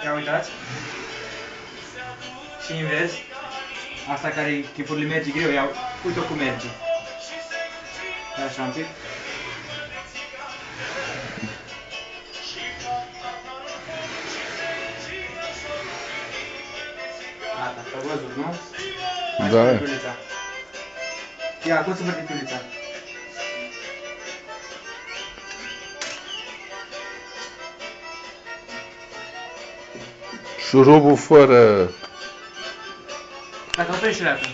Ia uitați. Și invers. Asta care chipurile merge greu, ia uite-o cum merge. Ia așa un pic. Gata, s-a văzut, nu? Da. Ia, cum se vede piulița? Șurubul fără... Dacă oprești leacă.